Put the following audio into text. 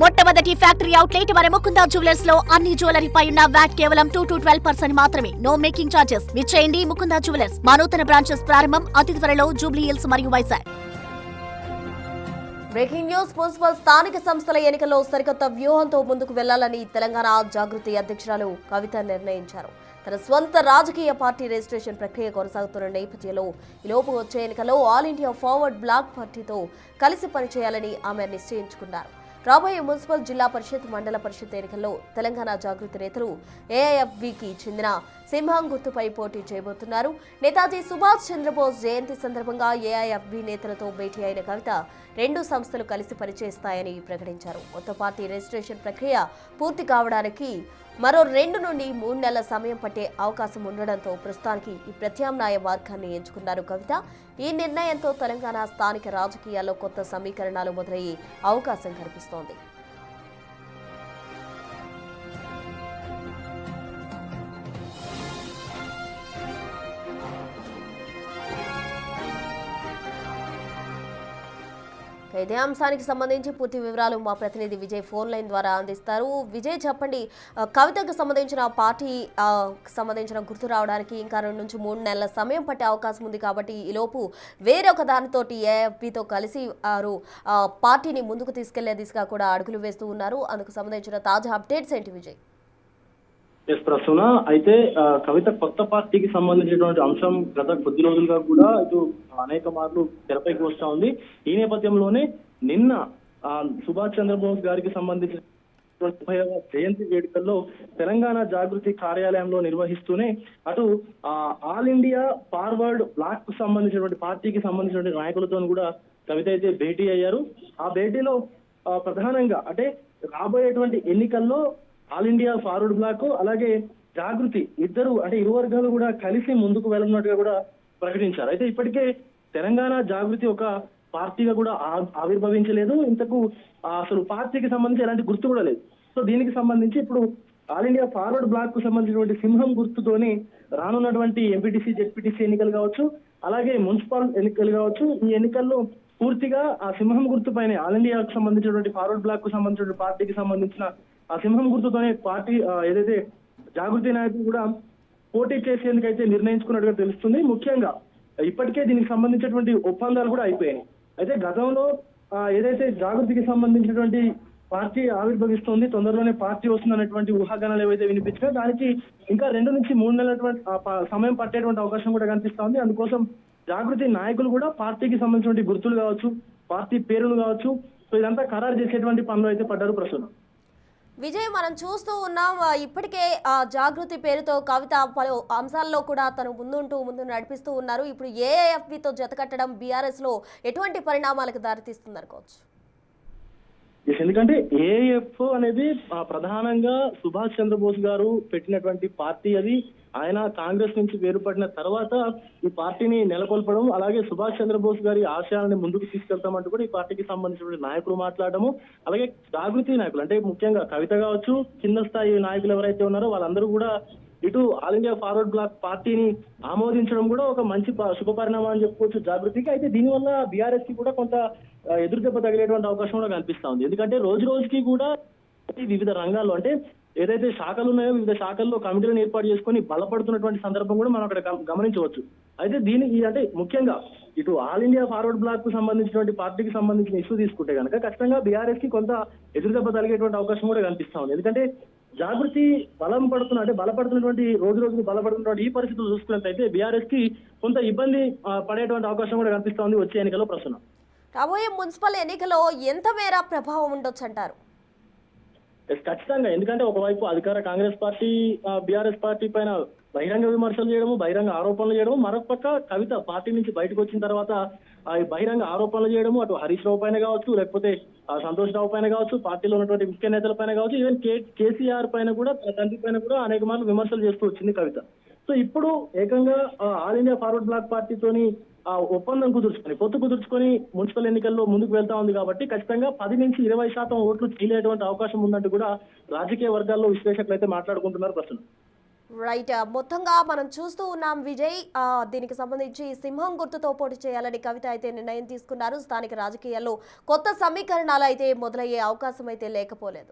మొట్టమొదటి factory outlet మన Mukunda jewellers లో అన్ని జ్యువెలరీపై ఉన్న వ్యాట్ కేవలం 2 to 12% మాత్రమే. No making charges. విచ్చేయండి ముకుందా జ్యువెలర్స్. మా నూతన బ్రాంచెస్ ప్రారంభం అతి త్వరలో జూబ్లీ హిల్స్ మరియు వైజాగ్. Breaking news. మున్సిపల్ స్థానిక సంస్థల ఎన్నికల్లో సరికొత్త వ్యూహంతో ముందుకు వెళ్లాలని తెలంగాణ జాగృతి అధ్యక్షురాలు కవిత నిర్ణయించారు. తన స్వంత రాజకీయ పార్టీ రిజిస్ట్రేషన్ ప్రక్రియ కొనసాగుతున్న నేపథ్యంలో ఈలోపు వచ్చే ఎన్నికల్లో ఆల్ ఇండియా ఫార్వర్డ్ బ్లాక్ పార్టీతో కలిసి పనిచేయాలని ఆమె నిశ్చయించుకున్నారు. రాబోయే మున్సిపల్, జిల్లా పరిషత్, మండల పరిషత్ ఎన్నికల్లో తెలంగాణ జాగృతి నేతలు ఏఐఎఫ్బికి చెందిన సింహం గుర్తుపై పోటీ చేయబోతున్నారు. నేతాజీ సుభాష్ చంద్రబోస్ జయంతి సందర్భంగా ఏఐఎఫ్బి నేతలతో భేటీ అయిన కవిత రెండు సంస్థలు కలిసి పనిచేస్తాయని ప్రకటించారు. కొత్త పార్టీ రిజిస్ట్రేషన్ ప్రక్రియ పూర్తి కావడానికి మరో 2 నుండి 3 నెలల సమయం పట్టే అవకాశం ఉండడంతో ప్రస్తుతానికి ఈ ప్రత్యామ్నాయ మార్గాన్ని ఎంచుకున్నారు కవిత. ఈ నిర్ణయంతో తెలంగాణ స్థానిక రాజకీయాల్లో కొత్త సమీకరణాలు మొదలయ్యే అవకాశం కనిపిస్తోంది. ఇదే అంశానికి సంబంధించి పూర్తి వివరాలు మా ప్రతినిధి విజయ్ ఫోన్ లైన్ ద్వారా అందిస్తారు. విజయ్, చెప్పండి, కవితకు సంబంధించిన పార్టీ సంబంధించిన గుర్తు రావడానికి ఇంకా 2 నుంచి 3 నెలల సమయం పట్టే అవకాశం ఉంది కాబట్టి ఈలోపు వేరొక దానితోటి ఏఎఫ్బితో కలిసి వారు పార్టీని ముందుకు తీసుకెళ్లే దిశగా కూడా అడుగులు వేస్తూ ఉన్నారు. అందుకు సంబంధించిన తాజా అప్డేట్స్ ఏంటి విజయ్? ప్రసూన, అయితే కవిత కొత్త పార్టీకి సంబంధించినటువంటి అంశం గత కొద్ది రోజులుగా కూడా ఇటు అనేక మార్లు తెరపైకి వస్తా ఉంది. ఈ నేపథ్యంలోనే నిన్న సుభాష్ చంద్రబోస్ గారికి సంబంధించిన 30వ జయంతి వేడుకల్లో తెలంగాణ జాగృతి కార్యాలయంలో నిర్వహిస్తూనే అటు ఆల్ ఇండియా ఫార్వర్డ్ బ్లాక్ కు సంబంధించినటువంటి పార్టీకి సంబంధించినటువంటి నాయకులతో కూడా కవిత అయితే భేటీ అయ్యారు. ఆ భేటీలో ప్రధానంగా అంటే రాబోయేటువంటి ఎన్నికల్లో ఆల్ ఇండియా ఫార్వర్డ్ బ్లాక్ అలాగే జాగృతి ఇరు వర్గాలు కూడా కలిసి ముందుకు వెళ్ళనున్నట్టుగా కూడా ప్రకటించారు. అయితే ఇప్పటికే తెలంగాణ జాగృతి ఒక పార్టీగా కూడా ఆవిర్భవించలేదు. ఇంతకు అసలు పార్టీకి సంబంధించి ఎలాంటి గుర్తు కూడా లేదు. సో దీనికి సంబంధించి ఇప్పుడు ఆల్ ఇండియా ఫార్వర్డ్ బ్లాక్ కు సంబంధించినటువంటి సింహం గుర్తుతోని రానున్నటువంటి ఎంపీటీసీ, జెడ్పీటీసీ ఎన్నికలు కావచ్చు, అలాగే మున్సిపల్ ఎన్నికలు కావచ్చు, ఈ ఎన్నికల్లో పూర్తిగా ఆ సింహం గుర్తు పైన ఆల్ ఇండియాకు సంబంధించినటువంటి ఫార్వర్డ్ బ్లాక్ కు సంబంధించిన పార్టీకి సంబంధించిన ఆ సింహం గుర్తుతోనే పార్టీ ఏదైతే జాగృతి నాయకులు కూడా పోటీ చేసేందుకైతే నిర్ణయించుకున్నట్టుగా తెలుస్తుంది. ముఖ్యంగా ఇప్పటికే దీనికి సంబంధించినటువంటి ఒప్పందాలు కూడా అయిపోయాయి. అయితే గతంలో ఏదైతే జాగృతికి సంబంధించినటువంటి పార్టీ ఆవిర్భవిస్తుంది, తొందరలోనే పార్టీ వస్తుందనేటువంటి ఊహాగానాలు ఏవైతే వినిపించినా దానికి ఇంకా 2 నుంచి 3 నెలల సమయం పట్టేటువంటి అవకాశం కూడా కనిపిస్తోంది. అందుకోసం జాగృతి నాయకులు కూడా పార్టీకి సంబంధించినటువంటి గుర్తులు కావచ్చు, పార్టీ పేరును కావచ్చు, సో ఇదంతా ఖరారు చేసేటువంటి పనులు అయితే పడ్డారు ప్రస్తుతం. విజయ్, మనం చూస్తూ ఉన్నాం, ఇప్పటికే జాగృతి పేరుతో కవిత పలు అంశాల్లో కూడా తను ముందు నడిపిస్తూ ఉన్నారు. ఇప్పుడు ఏఐఎఫ్బితో జతకట్టడం బీఆర్ఎస్ లో ఎటువంటి పరిణామాలకు దారితీస్తుంది అనుకోవచ్చు? ఎందుకంటే ఏఎఫ్ అనేది ప్రధానంగా సుభాష్ చంద్రబోస్ గారు పెట్టినటువంటి పార్టీ. అది ఆయన కాంగ్రెస్ నుంచి వేరుపడిన తర్వాత ఈ పార్టీని నెలకొల్పడం, అలాగే సుభాష్ చంద్రబోస్ గారి ఆశయాలను ముందుకు తీసుకెళ్తామంటూ కూడా ఈ పార్టీకి సంబంధించినటువంటి నాయకులు మాట్లాడటము, అలాగే జాగృతి నాయకులు అంటే ముఖ్యంగా కవిత కావచ్చు, కింద స్థాయి నాయకులు ఎవరైతే ఉన్నారో వాళ్ళందరూ కూడా ఇటు ఆల్ ఇండియా ఫార్వర్డ్ బ్లాక్ పార్టీని ఆమోదించడం కూడా ఒక మంచి శుభ పరిణామం అని చెప్పుకోవచ్చు జాగృతికి. అయితే దీనివల్ల బీఆర్ఎస్ కి కూడా కొంత ఎదురుదెబ్బ తగిలేటువంటి అవకాశం కూడా కనిపిస్తా ఉంది. ఎందుకంటే రోజు రోజుకి కూడా వివిధ రంగాల్లో అంటే ఏదైతే శాఖలు ఉన్నాయో వివిధ శాఖల్లో కమిటీలను ఏర్పాటు చేసుకొని బలపడుతున్నటువంటి సందర్భం కూడా మనం అక్కడ గమనించవచ్చు. అయితే దీనికి అంటే ముఖ్యంగా ఇటు ఆల్ ఇండియా ఫార్వర్డ్ బ్లాక్ కు సంబంధించినటువంటి పార్టీకి సంబంధించిన ఇష్యూ తీసుకుంటే కనుక ఖచ్చితంగా బీఆర్ఎస్ కి కొంత ఎదురుదెబ్బ తగిలేటువంటి అవకాశం కూడా కనిపిస్తా ఉంది. ఎందుకంటే జాగృతి బలపడుతున్నటువంటి రోజుకు బలపడుతున్నటువంటి ఈ పరిస్థితులు చూసుకున్నట్లయితే బీఆర్ఎస్ కి కొంత ఇబ్బంది పడేటువంటి అవకాశం కూడా కనిపిస్తా ఉంది వచ్చే ఎన్నికల్లో ప్రస్తుతం. రాబోయే మున్సిపల్ ఎన్నికలో ఎంత మేర ప్రభావం ఉండొచ్చు అంటారు? ఖచ్చితంగా, ఎందుకంటే ఒకవైపు అధికార కాంగ్రెస్ పార్టీ బీఆర్ఎస్ పార్టీ పైన బహిరంగ విమర్శలు చేయడము, బహిరంగ ఆరోపణలు చేయడము, మరొక పక్క కవిత పార్టీ నుంచి బయటకు వచ్చిన తర్వాత బహిరంగ ఆరోపణలు చేయడము, అటు హరీష్ రావు పైన కావచ్చు, లేకపోతే సంతోష్ రావు పైన కావచ్చు, పార్టీలో ఉన్నటువంటి ముఖ్య నేతల పైన కావచ్చు, ఈవెన్ కేసీఆర్ పైన కూడా, తండ్రి పైన కూడా అనేక మార్లు విమర్శలు చేస్తూ వచ్చింది కవిత. సో ఇప్పుడు ఏకంగా ఆల్ ఇండియా ఫార్వర్డ్ బ్లాక్ పార్టీతోని ఒప్పందం పొత్తు కుదుర్చుకొని మున్సిపల్ ఎన్నికల్లో ముందుకు వెళ్తా ఉంది కాబట్టి ఖచ్చితంగా 10 నుంచి 20% ఓట్లు చీలేటువంటి అవకాశం ఉన్నట్టు కూడా రాజకీయ వర్గాల్లో విశ్లేషకులు అయితే మాట్లాడుకుంటున్నారు ప్రస్తుతం. రైట్. మొత్తంగా మనం చూస్తూ ఉన్నాం విజయ్. దీనికి సంబంధించి సింహం గుర్తుతో పోటీ చేయాలని కవిత అయితే నిర్ణయం తీసుకున్నారు. స్థానిక రాజకీయాల్లో కొత్త సమీకరణాలు అయితే మొదలయ్యే అవకాశం అయితే లేకపోలేదు.